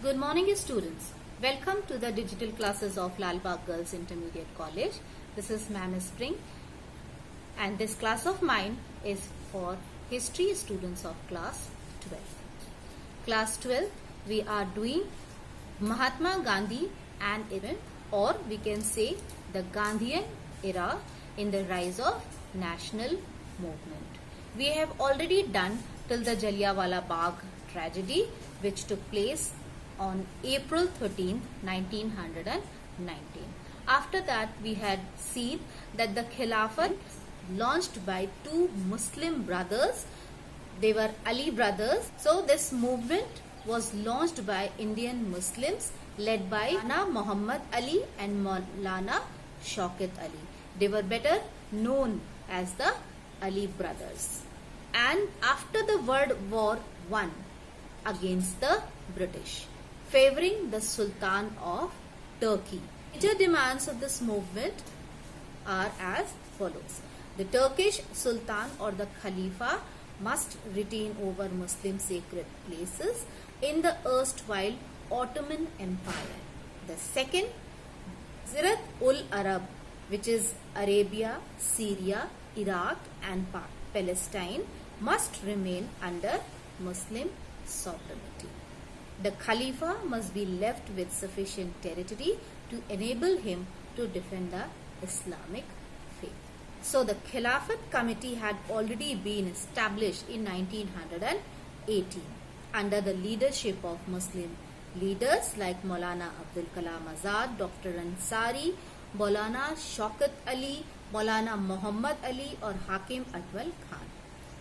Good morning students. Welcome to the digital classes of Lal Bagh Girls Intermediate College. This is Ma'am Spring and this class of mine is for history students of class 12. Class 12 we are doing Mahatma Gandhi and event, or we can say the Gandhian era in the rise of national movement. We have already done till the Jallianwala Bagh tragedy which took place on April 13, 1919. After that, we had seen that the Khilafat launched by two Muslim brothers. They were Ali brothers. So this movement was launched by Indian Muslims led by Maulana Muhammad Ali and Maulana Shaukat Ali. They were better known as the Ali brothers. And after the World War I against the British, favoring the Sultan of Turkey. Major demands of this movement are as follows. The Turkish Sultan or the Khalifa must retain over Muslim sacred places in the erstwhile Ottoman Empire. The second, Zirat-ul-Arab, which is Arabia, Syria, Iraq and Palestine, must remain under Muslim sovereignty. The Khalifa must be left with sufficient territory to enable him to defend the Islamic faith. So the Khilafat Committee had already been established in 1918 under the leadership of Muslim leaders like Maulana Abdul Kalam Azad, Dr. Ansari, Maulana Shaukat Ali, Maulana Muhammad Ali or Hakim Atwal Khan.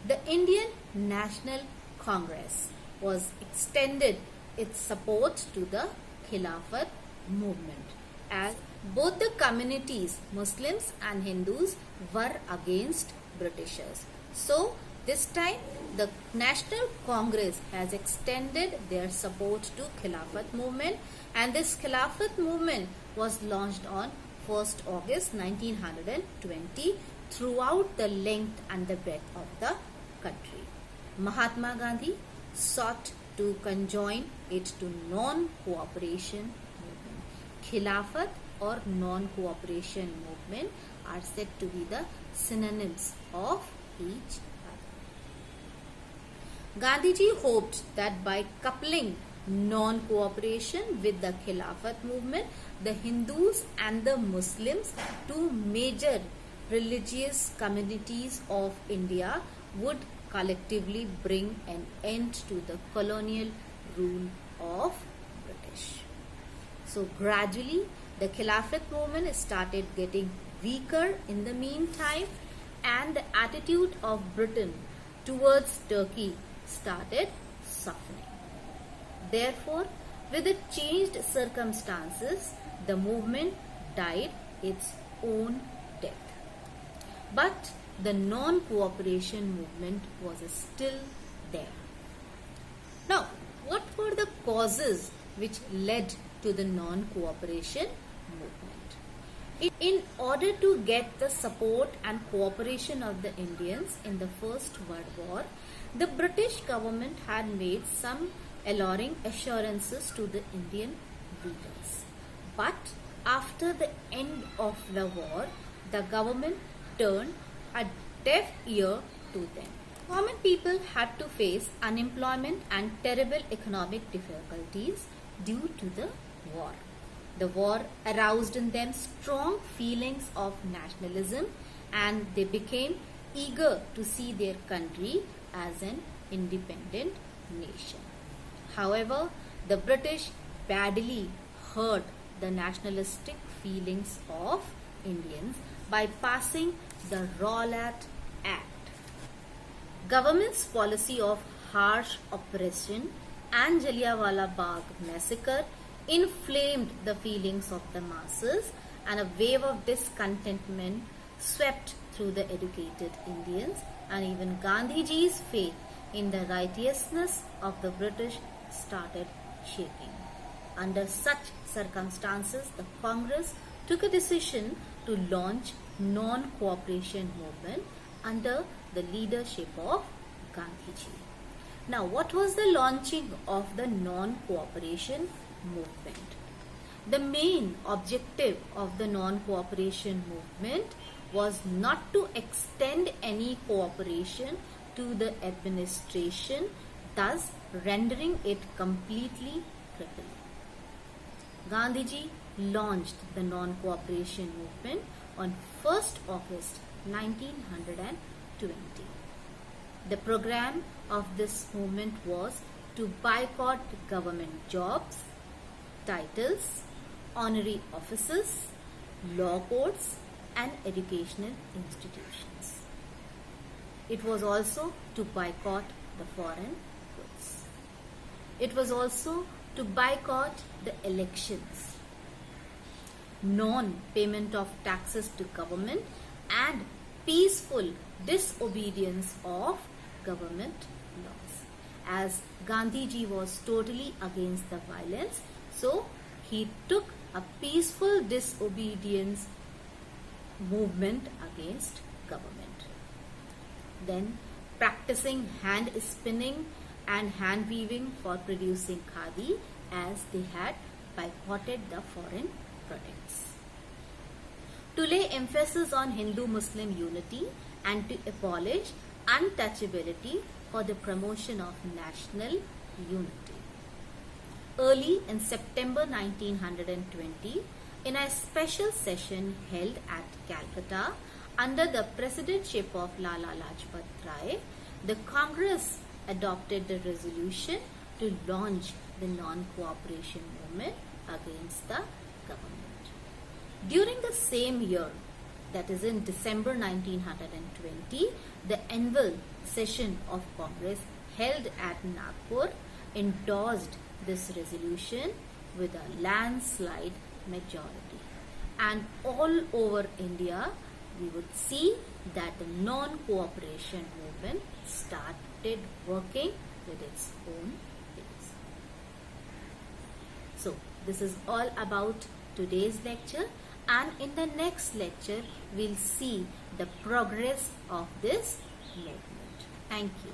The Indian National Congress was extended its support to the Khilafat movement, as both the communities, Muslims and Hindus, were against Britishers. So this time the National Congress has extended their support to Khilafat movement, and this Khilafat movement was launched on 1st August 1920 throughout the length and the breadth of the country. Mahatma Gandhi sought to conjoin it to non-cooperation movement. Khilafat or non-cooperation movement are said to be the synonyms of each other. Gandhiji hoped that by coupling non-cooperation with the Khilafat movement, the Hindus and the Muslims, two major religious communities of India, would collectively bring an end to the colonial rule of British. So gradually the Khilafat movement started getting weaker in the meantime, and the attitude of Britain towards Turkey started softening. Therefore, with the changed circumstances, the movement died its own death. But the non-cooperation movement was still there. Now, what were the causes which led to the non-cooperation movement? In order to get the support and cooperation of the Indians in the First World War, the British government had made some alluring assurances to the Indian leaders. But after the end of the war, the government turned a deaf ear to them. Common people had to face unemployment and terrible economic difficulties due to the war. The war aroused in them strong feelings of nationalism, and they became eager to see their country as an independent nation. However, the British badly hurt the nationalistic feelings of Indians by passing the Rowlatt Act. Government's policy of harsh oppression and Jallianwala Bagh massacre inflamed the feelings of the masses, and a wave of discontentment swept through the educated Indians, and even Gandhiji's faith in the righteousness of the British started shaking. Under such circumstances, the Congress took a decision to launch non-cooperation movement under the leadership of Gandhiji. Now, what was the launching of the non-cooperation movement? The main objective of the non-cooperation movement was not to extend any cooperation to the administration, thus rendering it completely crippled. Gandhiji launched the non-cooperation movement on 1st August 1920. The program of this movement was to boycott government jobs, titles, honorary offices, law courts and educational institutions. It was also to boycott the foreign goods. It was also to boycott the elections, non-payment of taxes to government and peaceful disobedience of government laws. As Gandhiji was totally against the violence, so he took a peaceful disobedience movement against government. Then practicing hand spinning and hand weaving for producing khadi, as they had boycotted the foreign products. To lay emphasis on Hindu-Muslim unity and to abolish untouchability for the promotion of national unity. Early in September 1920, in a special session held at Calcutta under the presidentship of Lala Lajpat Rai, the Congress adopted the resolution to launch the non-cooperation movement against the government. During the same year, that is in December 1920, the annual session of Congress held at Nagpur endorsed this resolution with a landslide majority. And all over India, we would see that the non-cooperation movement started working with its own pace. So, this is all about today's lecture, and in the next lecture, we'll see the progress of this movement. Thank you.